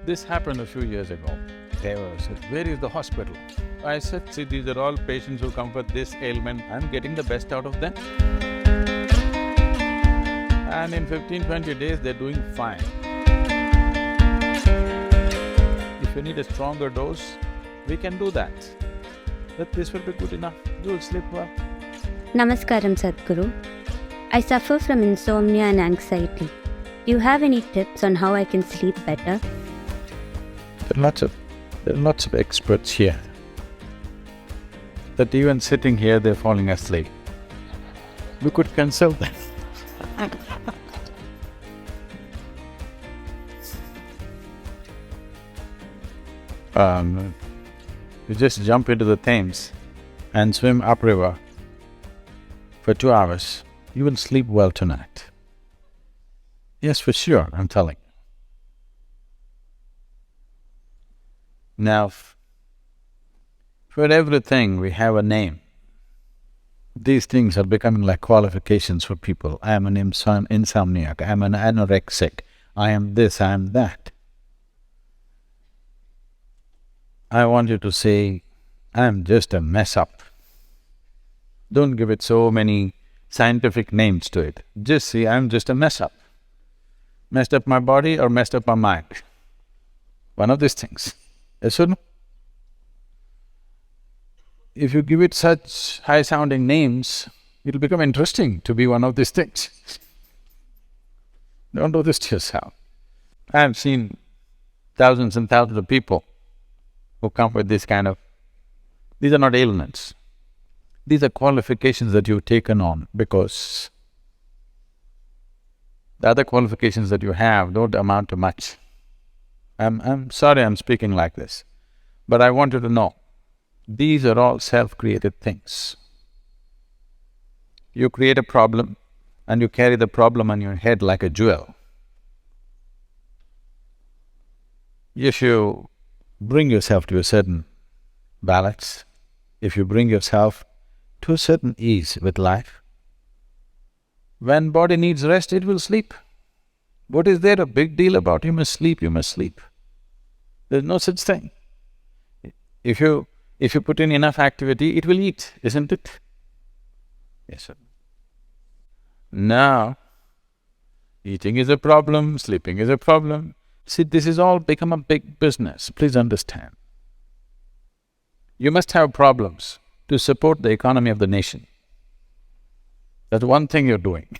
This happened a few years ago. They said, "Where is the hospital?" I said, "See, these are all patients who come for this ailment, I'm getting the best out of them." And in 15-20 days, they're doing fine. If you need a stronger dose, we can do that. But this will be good enough, you'll sleep well. Namaskaram, Sadhguru. I suffer from insomnia and anxiety. Do you have any tips on how I can sleep better? There are lots of experts here, that even sitting here, they're falling asleep. We could consult them. You just jump into the Thames and swim upriver for 2 hours, you will sleep well tonight. Yes, for sure, I'm telling you. Now, for everything we have a name. These things are becoming like qualifications for people. I am an insomniac, I am an anorexic, I am this, I am that. I want you to say, I am just a mess up. Don't give it so many scientific names to it. Just say, I am just a mess up. Messed up my body or messed up my mind. One of these things. Yes or no? If you give it such high-sounding names, it'll become interesting to be one of these things. Don't do this to yourself. I have seen thousands and thousands of people who come with this kind of… These are not ailments. These are qualifications that you've taken on because the other qualifications that you have don't amount to much. I'm sorry I'm speaking like this, but I want you to know, these are all self-created things. You create a problem and you carry the problem on your head like a jewel. If you bring yourself to a certain balance, if you bring yourself to a certain ease with life, when body needs rest, it will sleep. What is there a big deal about? You must sleep, you must sleep. There's no such thing. If you put in enough activity, it will eat, isn't it? Yes, sir. Now, eating is a problem, sleeping is a problem. See, this has all become a big business, please understand. You must have problems to support the economy of the nation. That's one thing you're doing.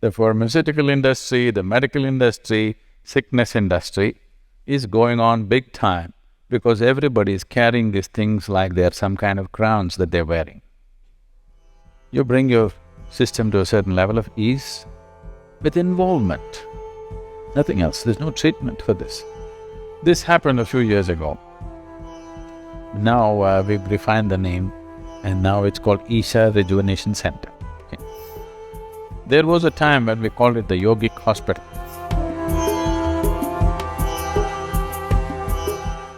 The pharmaceutical industry, the medical industry, sickness industry is going on big time because everybody is carrying these things like they're some kind of crowns that they're wearing. You bring your system to a certain level of ease with involvement, nothing else, there's no treatment for this. This happened a few years ago. Now we've refined the name and now it's called Isha Rejuvenation Center. Okay. There was a time when we called it the Yogic Hospital.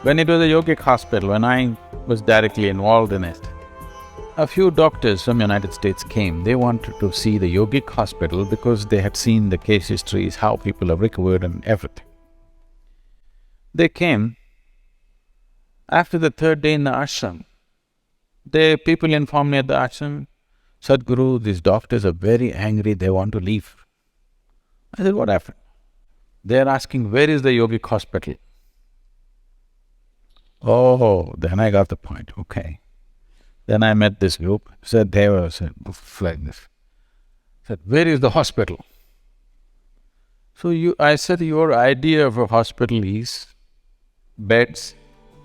When it was a yogic hospital, when I was directly involved in it, a few doctors from United States came. They wanted to see the yogic hospital because they had seen the case histories, how people have recovered and everything. They came. After the third day in the ashram, people informed me at the ashram, "Sadhguru, these doctors are very angry, they want to leave." I said, "What happened?" They're asking, "Where is the yogic hospital?" Oh, then I got the point, okay. Then I met this group, said they were like this. Said, "Where is the hospital?" So I said, "Your idea of a hospital is beds,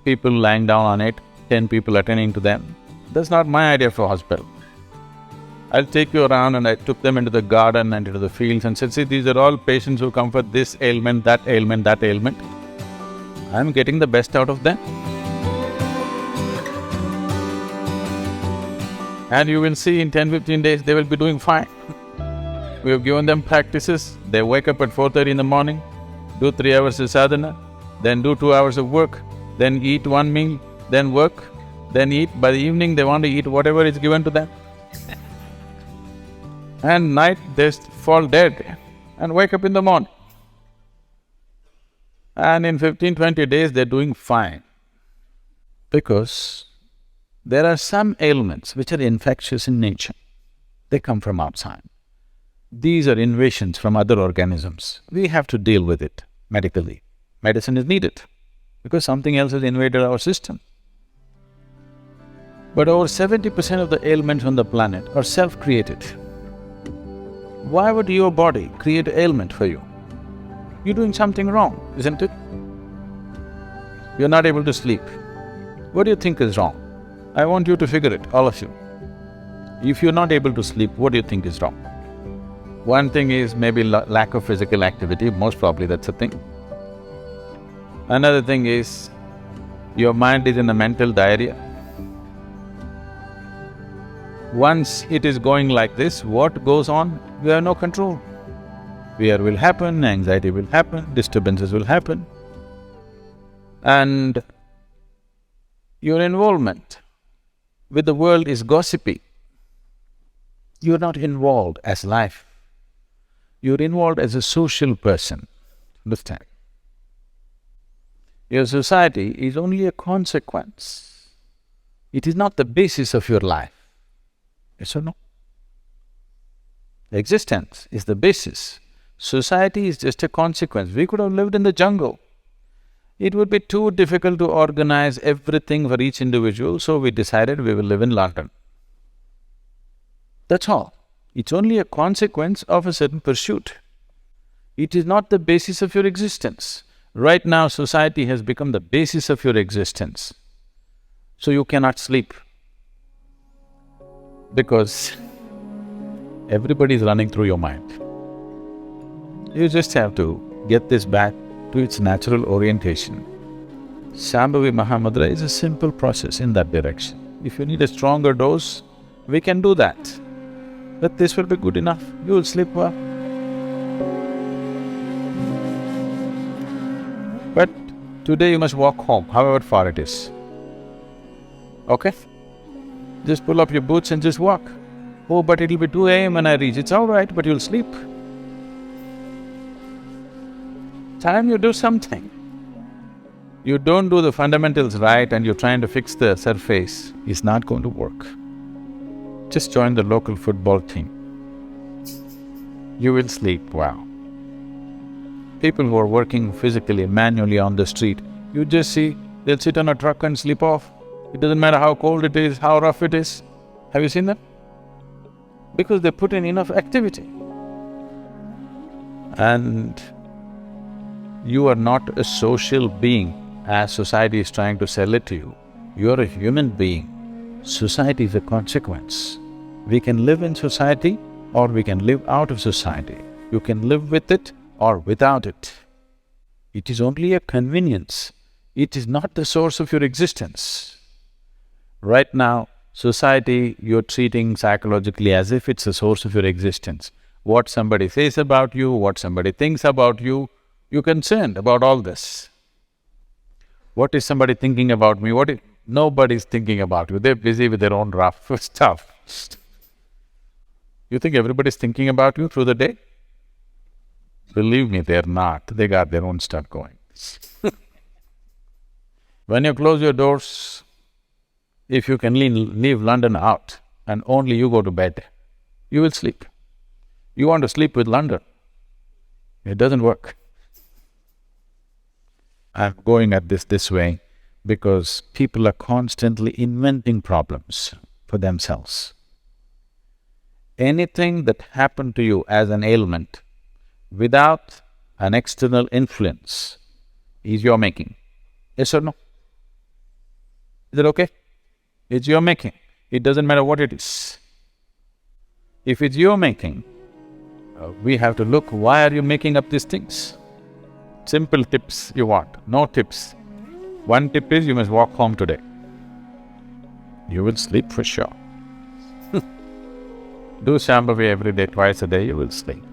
people lying down on it, 10 people attending to them. That's not my idea of a hospital. I'll take you around," and I took them into the garden and into the fields and said, "See, these are all patients who come for this ailment, that ailment, that ailment. I'm getting the best out of them. And you will see in 10-15 days, they will be doing fine." We have given them practices, they wake up at 4:30 in the morning, do 3 hours of sadhana, then do 2 hours of work, then eat one meal, then work, then eat. By the evening, they want to eat whatever is given to them. And night, they fall dead and wake up in the morning. And in 15-20 days, they're doing fine. Because there are some ailments which are infectious in nature. They come from outside. These are invasions from other organisms. We have to deal with it medically. Medicine is needed because something else has invaded our system. But over 70% of the ailments on the planet are self-created. Why would your body create an ailment for you? You're doing something wrong, isn't it? You're not able to sleep. What do you think is wrong? I want you to figure it, all of you. If you're not able to sleep, what do you think is wrong? One thing is maybe lack of physical activity, most probably that's a thing. Another thing is, your mind is in a mental diarrhea. Once it is going like this, what goes on, we have no control. Fear will happen, anxiety will happen, disturbances will happen. And your involvement with the world is gossipy. You're not involved as life. You're involved as a social person, understand? Your society is only a consequence. It is not the basis of your life. Yes or no? Existence is the basis. Society is just a consequence. We could have lived in the jungle. It would be too difficult to organize everything for each individual, so we decided we will live in London. That's all. It's only a consequence of a certain pursuit. It is not the basis of your existence. Right now, society has become the basis of your existence. So you cannot sleep because everybody is running through your mind. You just have to get this back to its natural orientation. Shambhavi Mahamudra is a simple process in that direction. If you need a stronger dose, we can do that. But this will be good enough, you will sleep well. But today you must walk home, however far it is. Okay? Just pull up your boots and just walk. Oh, but it'll be 2 a.m. when I reach. It's all right, but you'll sleep. Time you do something. You don't do the fundamentals right and you're trying to fix the surface, it's not going to work. Just join the local football team. You will sleep well. People who are working physically, manually on the street, you just see, they'll sit on a truck and sleep off. It doesn't matter how cold it is, how rough it is. Have you seen them? Because they put in enough activity. And you are not a social being as society is trying to sell it to you. You are a human being. Society is a consequence. We can live in society or we can live out of society. You can live with it or without it. It is only a convenience. It is not the source of your existence. Right now, society you're treating psychologically as if it's the source of your existence. What somebody says about you, what somebody thinks about you, you're concerned about all this. What is somebody thinking about me? Nobody's thinking about you, they're busy with their own rough stuff. You think everybody's thinking about you through the day? Believe me, they're not, they got their own stuff going. When you close your doors, if you can leave London out and only you go to bed, you will sleep. You want to sleep with London, it doesn't work. I'm going at this way because people are constantly inventing problems for themselves. Anything that happened to you as an ailment without an external influence is your making. Yes or no? Is it okay? It's your making. It doesn't matter what it is. If it's your making, we have to look, why are you making up these things? Simple tips you want, no tips. One tip is you must walk home today. You will sleep for sure. Do Shambhavi every day, twice a day, you will sleep.